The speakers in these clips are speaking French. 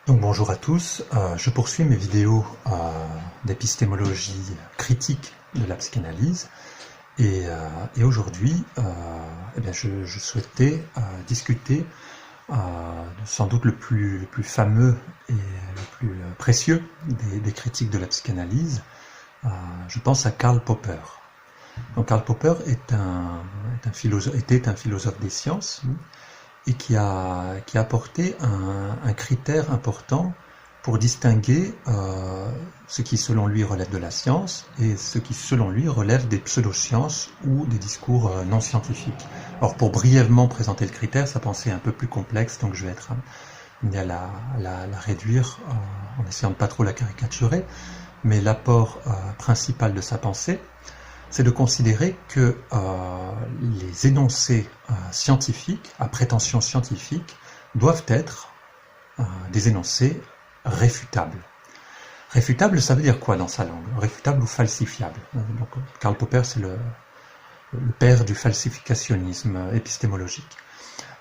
Donc bonjour à tous, je poursuis mes vidéos d'épistémologie critique de la psychanalyse et aujourd'hui je souhaitais discuter sans doute le plus fameux et le plus précieux des critiques de la psychanalyse. Je pense à Karl Popper. Donc Karl Popper était un philosophe des sciences et qui a apporté un critère important pour distinguer ce qui selon lui relève de la science et ce qui selon lui relève des pseudosciences ou des discours non scientifiques. Alors pour brièvement présenter le critère, sa pensée est un peu plus complexe, donc je vais être amené à la réduire en essayant de pas trop la caricaturer, mais l'apport principal de sa pensée, c'est de considérer que les énoncés scientifiques, à prétention scientifique, doivent être des énoncés réfutables. Réfutable, ça veut dire quoi dans sa langue? Réfutable ou falsifiable? Donc, Karl Popper, c'est le père du falsificationnisme épistémologique.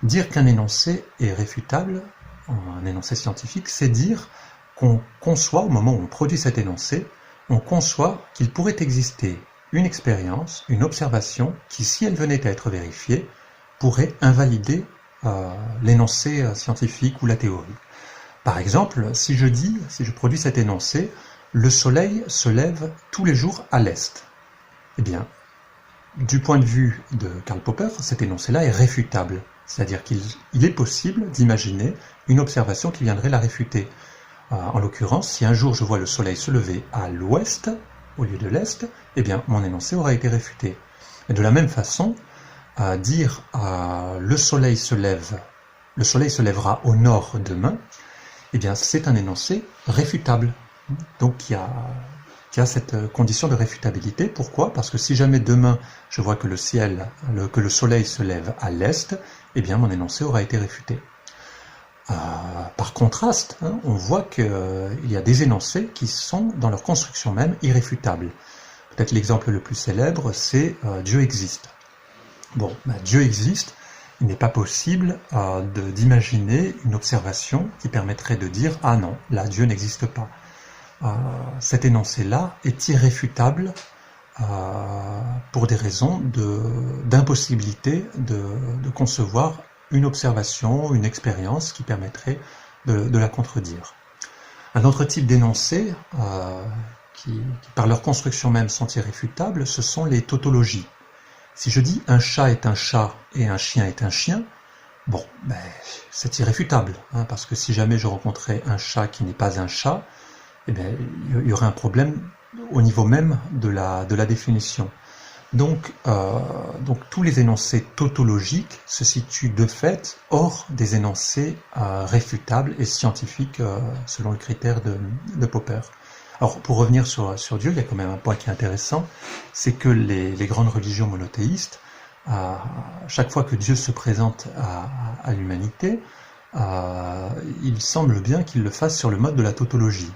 Dire qu'un énoncé est réfutable, un énoncé scientifique, c'est dire qu'on conçoit, au moment où on produit cet énoncé, on conçoit qu'il pourrait exister une expérience, une observation qui, si elle venait à être vérifiée, pourrait invalider l'énoncé scientifique ou la théorie. Par exemple, si je produis cet énoncé, le soleil se lève tous les jours à l'est. Eh bien, du point de vue de Karl Popper, cet énoncé-là est réfutable. C'est-à-dire qu'il est possible d'imaginer une observation qui viendrait la réfuter. En l'occurrence, si un jour je vois le soleil se lever à l'ouest, au lieu de l'est, eh bien, mon énoncé aura été réfuté. Et de la même façon, dire le soleil se lèvera au nord demain, eh bien, c'est un énoncé réfutable. Donc, il y a cette condition de réfutabilité. Pourquoi? Parce que si jamais demain, je vois que le soleil se lève à l'est, eh bien, mon énoncé aura été réfuté. Par contraste, on voit qu'il y a des énoncés qui sont, dans leur construction même, irréfutables. Peut-être l'exemple le plus célèbre, c'est Dieu existe. Bon, Dieu existe, il n'est pas possible d'imaginer une observation qui permettrait de dire « Ah non, là, Dieu n'existe pas ». Cet énoncé-là est irréfutable pour des raisons d'impossibilité de concevoir une observation, une expérience qui permettrait de la contredire. Un autre type d'énoncés qui, par leur construction même, sont irréfutables, ce sont les tautologies. Si je dis un chat est un chat et un chien est un chien, bon, c'est irréfutable, parce que si jamais je rencontrais un chat qui n'est pas un chat, eh bien, il y aurait un problème au niveau même de la définition. Donc tous les énoncés tautologiques se situent de fait hors des énoncés réfutables et scientifiques selon le critère de Popper. Alors pour revenir sur Dieu, il y a quand même un point qui est intéressant, c'est que les grandes religions monothéistes, chaque fois que Dieu se présente à l'humanité, il semble bien qu'il le fasse sur le mode de la tautologie.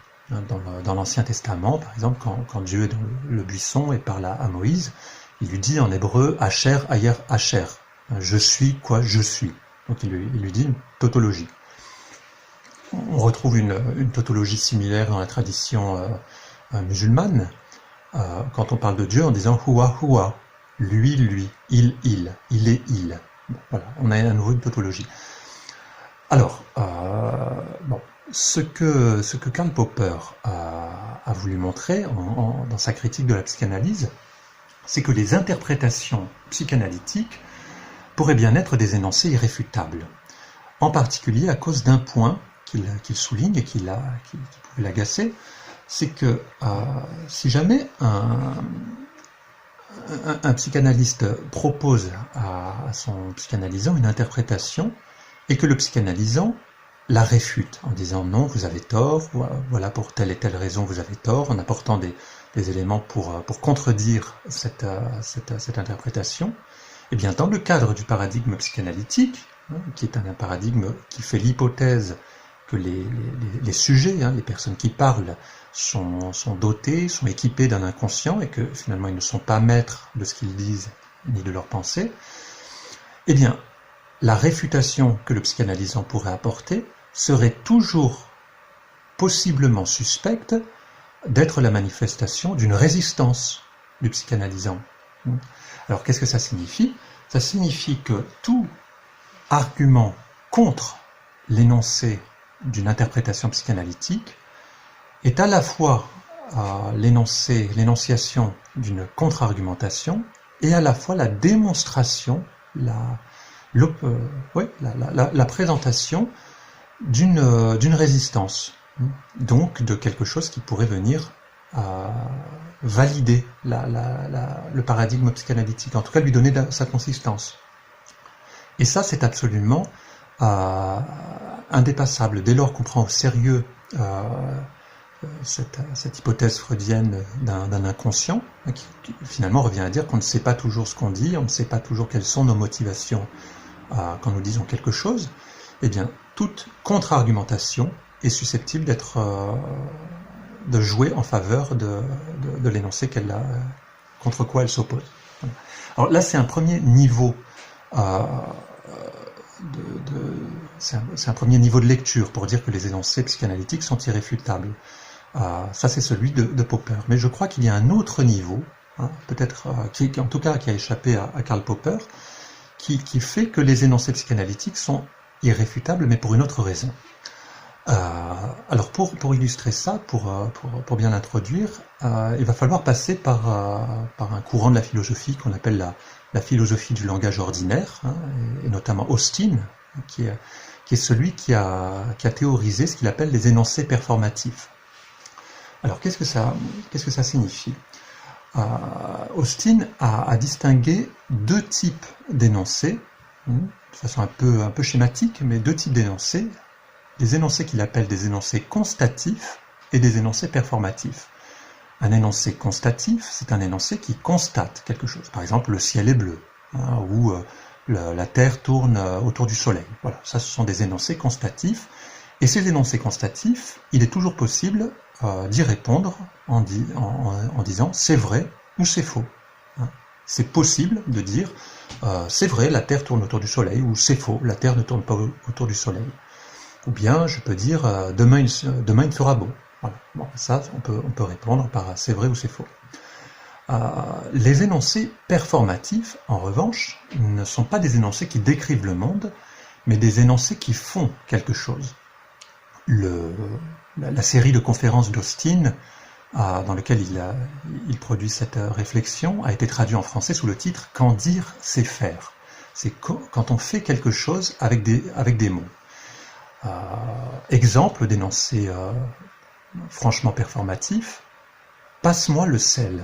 Dans l'Ancien Testament, par exemple, quand Dieu est dans le buisson et parle à Moïse, il lui dit en hébreu « Asher, Ayer, Asher ». Je suis quoi je suis. Donc il lui dit une tautologie. On retrouve une tautologie similaire dans la tradition musulmane, quand on parle de Dieu en disant « Huwa, Huwa », lui, il est il. Bon, voilà, on a à nouveau une tautologie. Alors, ce que Karl Popper a voulu montrer dans sa critique de la psychanalyse, c'est que les interprétations psychanalytiques pourraient bien être des énoncés irréfutables, en particulier à cause d'un point qu'il souligne et qui pouvait l'agacer, c'est que si jamais un psychanalyste propose à son psychanalysant une interprétation et que le psychanalysant la réfute en disant non, vous avez tort, voilà pour telle et telle raison vous avez tort, en apportant des éléments pour contredire cette interprétation, eh bien dans le cadre du paradigme psychanalytique, qui est un paradigme qui fait l'hypothèse que les sujets, les personnes qui parlent, sont dotés, sont équipés d'un inconscient et que finalement ils ne sont pas maîtres de ce qu'ils disent ni de leurs pensées, eh bien la réfutation que le psychanalysant pourrait apporter serait toujours possiblement suspecte d'être la manifestation d'une résistance du psychanalysant. Alors qu'est-ce que ça signifie? Ça signifie que tout argument contre l'énoncé d'une interprétation psychanalytique est à la fois l'énonciation d'une contre-argumentation et à la fois la démonstration, la présentation d'une résistance, donc de quelque chose qui pourrait venir valider le paradigme psychanalytique, en tout cas lui donner sa consistance. Et ça, c'est absolument indépassable. Dès lors qu'on prend au sérieux cette hypothèse freudienne d'un inconscient, qui finalement revient à dire qu'on ne sait pas toujours ce qu'on dit, on ne sait pas toujours quelles sont nos motivations quand nous disons quelque chose, eh bien, toute contre-argumentation est susceptible de jouer en faveur de l'énoncé contre quoi elle s'oppose. Alors là, c'est un premier niveau c'est un premier niveau de lecture pour dire que les énoncés psychanalytiques sont irréfutables. Ça, c'est celui de Popper. Mais je crois qu'il y a un autre niveau, peut-être, en tout cas qui a échappé à Karl Popper, qui fait que les énoncés psychanalytiques sont irréfutables, mais pour une autre raison. Alors pour illustrer ça, pour bien l'introduire, il va falloir passer par un courant de la philosophie qu'on appelle la philosophie du langage ordinaire, et notamment Austin, qui est celui qui a théorisé ce qu'il appelle les énoncés performatifs. Alors qu'est-ce que ça signifie? Austin a distingué deux types d'énoncés, de façon un peu schématique, mais deux types d'énoncés. Des énoncés qu'il appelle des énoncés constatifs et des énoncés performatifs. Un énoncé constatif, c'est un énoncé qui constate quelque chose. Par exemple, le ciel est bleu, ou la Terre tourne autour du Soleil. Voilà, ça, ce sont des énoncés constatifs. Et ces énoncés constatifs, il est toujours possible d'y répondre en disant c'est vrai ou c'est faux. C'est possible de dire c'est vrai, la Terre tourne autour du Soleil, ou c'est faux, la Terre ne tourne pas autour du Soleil. Ou bien je peux dire demain il fera beau. Voilà. Bon, ça, on peut répondre par c'est vrai ou c'est faux. Les énoncés performatifs, en revanche, ne sont pas des énoncés qui décrivent le monde, mais des énoncés qui font quelque chose. La série de conférences d'Austin, dans laquelle il produit cette réflexion, a été traduite en français sous le titre « Qu'en dire, c'est faire ». C'est quand on fait quelque chose avec des mots. Exemple d'énoncé franchement performatif, passe-moi le sel.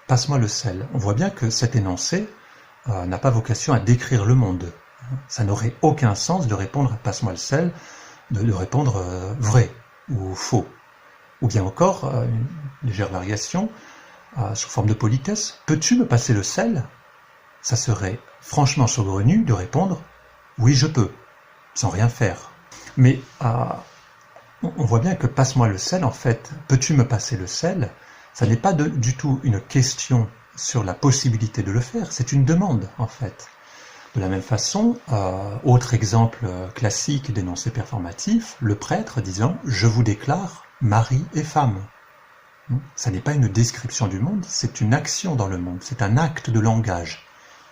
Passe-moi le sel. On voit bien que cet énoncé n'a pas vocation à décrire le monde. Ça n'aurait aucun sens de répondre à passe-moi le sel, de répondre vrai ou faux. Ou bien encore, une légère variation, sous forme de politesse, peux-tu me passer le sel? Ça serait franchement saugrenu de répondre oui je peux, sans rien faire. Mais on voit bien que passe-moi le sel, en fait, peux-tu me passer le sel? Ça n'est pas du tout une question sur la possibilité de le faire, c'est une demande, en fait. De la même façon, autre exemple classique d'énoncé performatif, le prêtre disant « Je vous déclare mari et femme ». Ça n'est pas une description du monde, c'est une action dans le monde, c'est un acte de langage.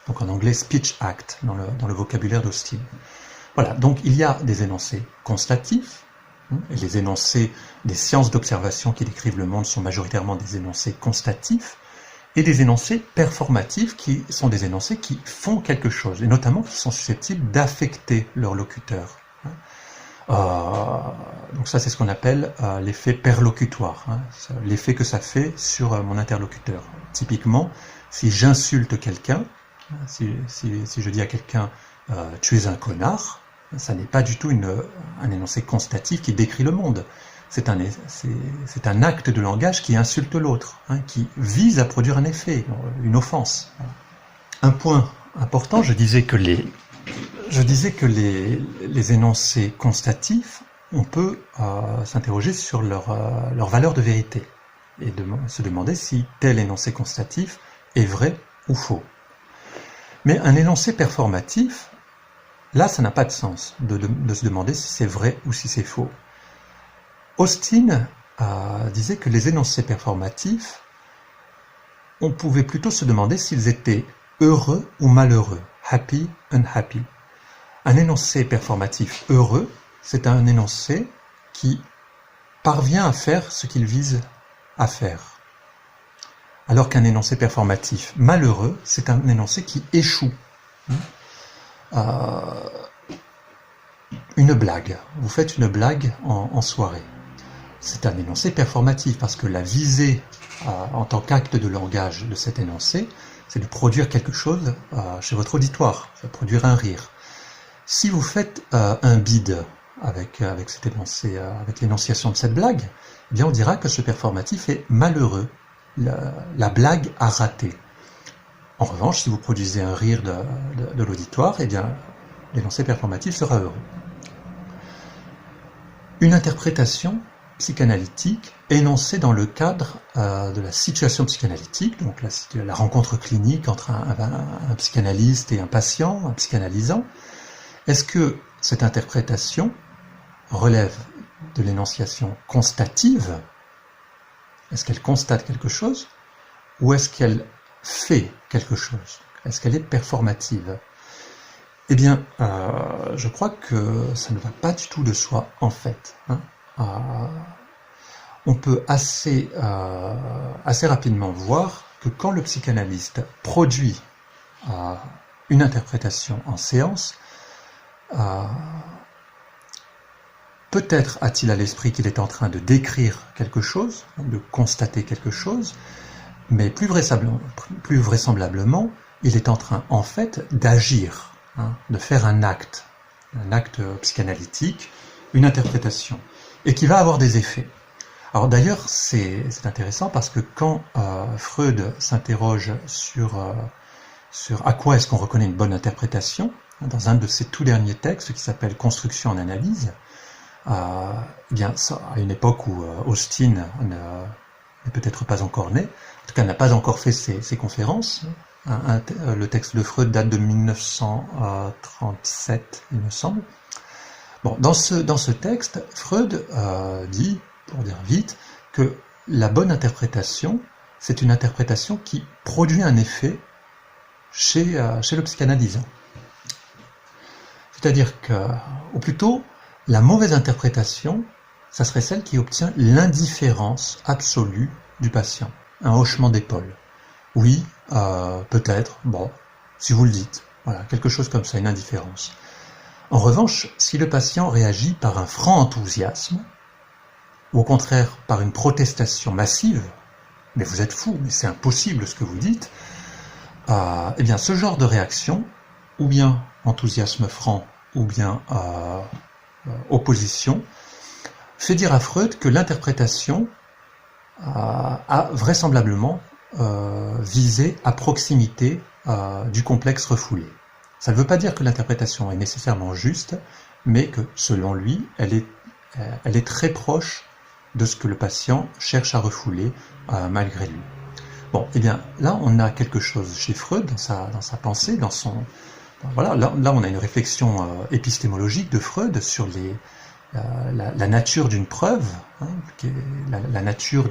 Donc en anglais, speech act, dans le vocabulaire d'Austin. Voilà, donc il y a des énoncés constatifs, et les énoncés des sciences d'observation qui décrivent le monde sont majoritairement des énoncés constatifs, et des énoncés performatifs qui sont des énoncés qui font quelque chose, et notamment qui sont susceptibles d'affecter leur locuteur. Donc ça, c'est ce qu'on appelle l'effet perlocutoire, l'effet que ça fait sur mon interlocuteur. Typiquement, si j'insulte quelqu'un, si je dis à quelqu'un tu es un connard, ça n'est pas du tout un énoncé constatif qui décrit le monde. C'est un acte de langage qui insulte l'autre, qui vise à produire un effet, une offense. Un point important, je disais que les énoncés constatifs, on peut s'interroger sur leur valeur de vérité et se demander si tel énoncé constatif est vrai ou faux. Mais un énoncé performatif, là, ça n'a pas de sens de se demander si c'est vrai ou si c'est faux. Austin disait que les énoncés performatifs, on pouvait plutôt se demander s'ils étaient heureux ou malheureux, happy, unhappy. Un énoncé performatif heureux, c'est un énoncé qui parvient à faire ce qu'il vise à faire. Alors qu'un énoncé performatif malheureux, c'est un énoncé qui échoue. Une blague. Vous faites une blague en soirée. C'est un énoncé performatif parce que la visée en tant qu'acte de langage de cet énoncé, c'est de produire quelque chose chez votre auditoire, de produire un rire. Si vous faites un bide avec cet énoncé, avec l'énonciation de cette blague, eh bien on dira que ce performatif est malheureux. La blague a raté. En revanche, si vous produisez un rire de l'auditoire, eh bien l'énoncé performatif sera heureux. Une interprétation psychanalytique énoncée dans le cadre de la situation psychanalytique, donc la rencontre clinique entre un psychanalyste et un patient, un psychanalysant. Est-ce que cette interprétation relève de l'énonciation constative? Est-ce qu'elle constate quelque chose? Ou est-ce qu'elle fait quelque chose? Est-ce qu'elle est performative? Eh bien, je crois que ça ne va pas du tout de soi, en fait. On peut assez rapidement voir que quand le psychanalyste produit une interprétation en séance, peut-être a-t-il à l'esprit qu'il est en train de décrire quelque chose, de constater quelque chose, mais plus vraisemblablement, il est en train, en fait, d'agir, de faire un acte psychanalytique, une interprétation, et qui va avoir des effets. Alors d'ailleurs, c'est intéressant parce que quand Freud s'interroge sur à quoi est-ce qu'on reconnaît une bonne interprétation, dans un de ses tout derniers textes qui s'appelle Construction en analyse, bien ça, à une époque où Austin n'est peut-être pas encore né, en tout cas n'a pas encore fait ses conférences. Le texte de Freud date de 1937, il me semble. Bon, dans ce texte, Freud dit, pour dire vite, que la bonne interprétation, c'est une interprétation qui produit un effet chez le psychanalysant. C'est-à-dire que, ou plutôt, la mauvaise interprétation, ça serait celle qui obtient l'indifférence absolue du patient, un hochement d'épaule. Oui, peut-être, bon, si vous le dites, voilà, quelque chose comme ça, une indifférence. En revanche, si le patient réagit par un franc enthousiasme, ou au contraire par une protestation massive, mais vous êtes fou, mais c'est impossible ce que vous dites, eh bien ce genre de réaction, ou bien enthousiasme franc, ou bien opposition, fait dire à Freud que l'interprétation a vraisemblablement visé à proximité du complexe refoulé. Ça ne veut pas dire que l'interprétation est nécessairement juste, mais que, selon lui, elle est très proche de ce que le patient cherche à refouler malgré lui. Bon, eh bien, là, on a quelque chose chez Freud, dans sa pensée, dans son... Voilà, là, on a une réflexion épistémologique de Freud sur la nature d'une preuve, la nature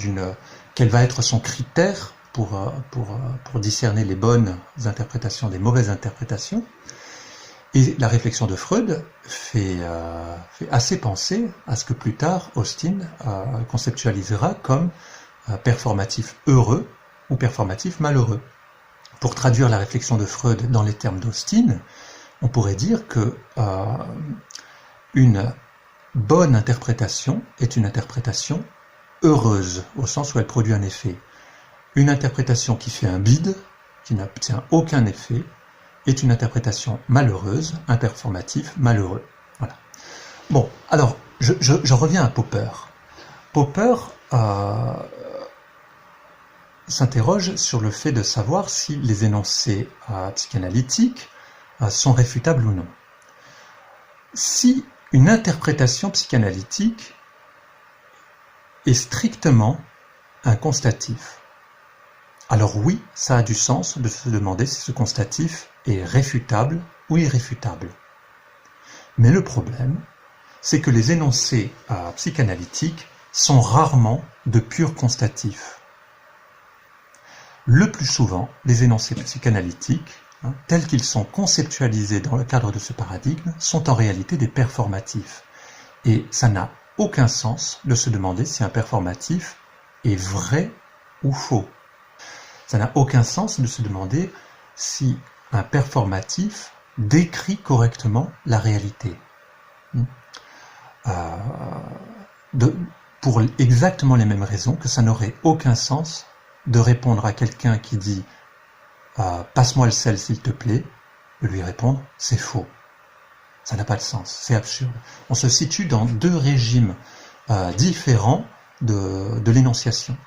quel va être son critère pour discerner les bonnes interprétations des mauvaises interprétations. Et la réflexion de Freud fait assez penser à ce que plus tard Austin conceptualisera comme performatif heureux ou performatif malheureux. Pour traduire la réflexion de Freud dans les termes d'Austin, on pourrait dire que une bonne interprétation est une interprétation heureuse, au sens où elle produit un effet. Une interprétation qui fait un bide, qui n'obtient aucun effet, est une interprétation malheureuse, un performatif malheureux. Voilà. Bon, alors, je reviens à Popper. Popper s'interroge sur le fait de savoir si les énoncés psychanalytiques sont réfutables ou non. Si une interprétation psychanalytique est strictement un constatif, alors oui, ça a du sens de se demander si ce constatif est réfutable ou irréfutable. Mais le problème, c'est que les énoncés psychanalytiques sont rarement de purs constatifs. Le plus souvent, les énoncés psychanalytiques, tels qu'ils sont conceptualisés dans le cadre de ce paradigme, sont en réalité des performatifs. Et ça n'a aucun sens de se demander si un performatif est vrai ou faux. Ça n'a aucun sens de se demander si un performatif décrit correctement la réalité. Pour exactement les mêmes raisons que ça n'aurait aucun sens de répondre à quelqu'un qui dit « passe-moi le sel s'il te plaît », de lui répondre « c'est faux ». Ça n'a pas de sens, c'est absurde. On se situe dans deux régimes différents de l'énonciation.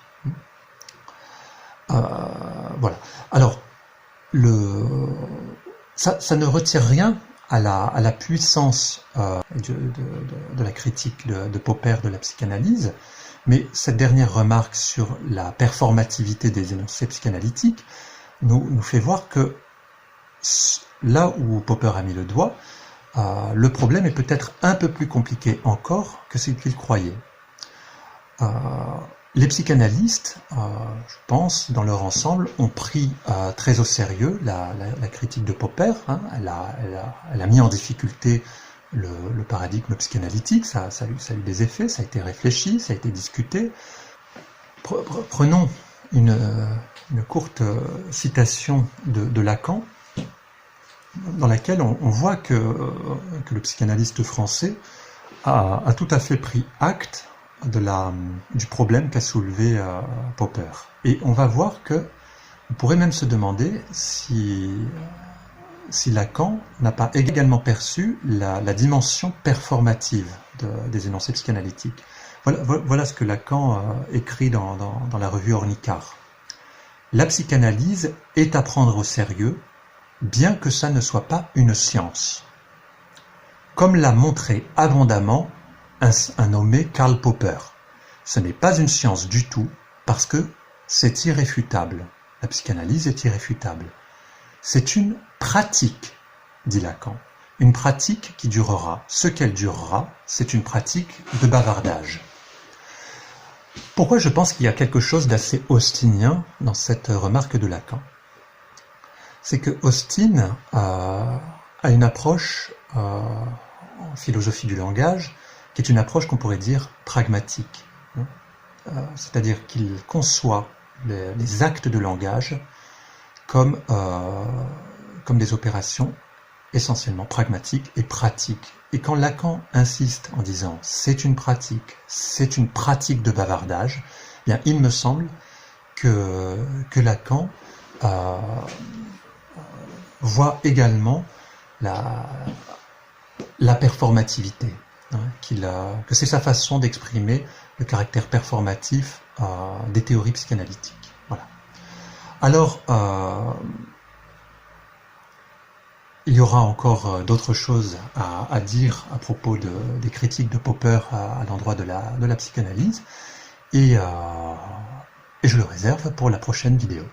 Voilà. Alors, ça ne retire rien à la puissance de la critique de Popper de la psychanalyse, mais cette dernière remarque sur la performativité des énoncés psychanalytiques nous fait voir que là où Popper a mis le doigt, le problème est peut-être un peu plus compliqué encore que ce qu'il croyait. Les psychanalystes, je pense, dans leur ensemble, ont pris très au sérieux la critique de Popper. Elle a mis en difficulté le paradigme psychanalytique, ça a eu des effets, ça a été réfléchi, ça a été discuté. Prenons une courte citation de Lacan, dans laquelle on voit que le psychanalyste français a tout à fait pris acte du problème qu'a soulevé Popper. Et on va voir on pourrait même se demander si Lacan n'a pas également perçu la dimension performative des énoncés psychanalytiques. Voilà ce que Lacan écrit dans la revue Ornicart. La psychanalyse est à prendre au sérieux, bien que ça ne soit pas une science. Comme l'a montré abondamment un nommé Karl Popper. Ce n'est pas une science du tout, parce que c'est irréfutable. La psychanalyse est irréfutable. C'est une pratique, dit Lacan. Une pratique qui durera. Ce qu'elle durera, c'est une pratique de bavardage. Pourquoi je pense qu'il y a quelque chose d'assez austinien dans cette remarque de Lacan? C'est que Austin a une approche en philosophie du langage qui est une approche qu'on pourrait dire pragmatique. C'est-à-dire qu'il conçoit les actes de langage comme des opérations essentiellement pragmatiques et pratiques. Et quand Lacan insiste en disant c'est une pratique de bavardage, eh bien il me semble que Lacan voit également la performativité, que c'est sa façon d'exprimer le caractère performatif des théories psychanalytiques. Voilà. Alors, il y aura encore d'autres choses à dire à propos des critiques de Popper à l'endroit de la psychanalyse, et je le réserve pour la prochaine vidéo.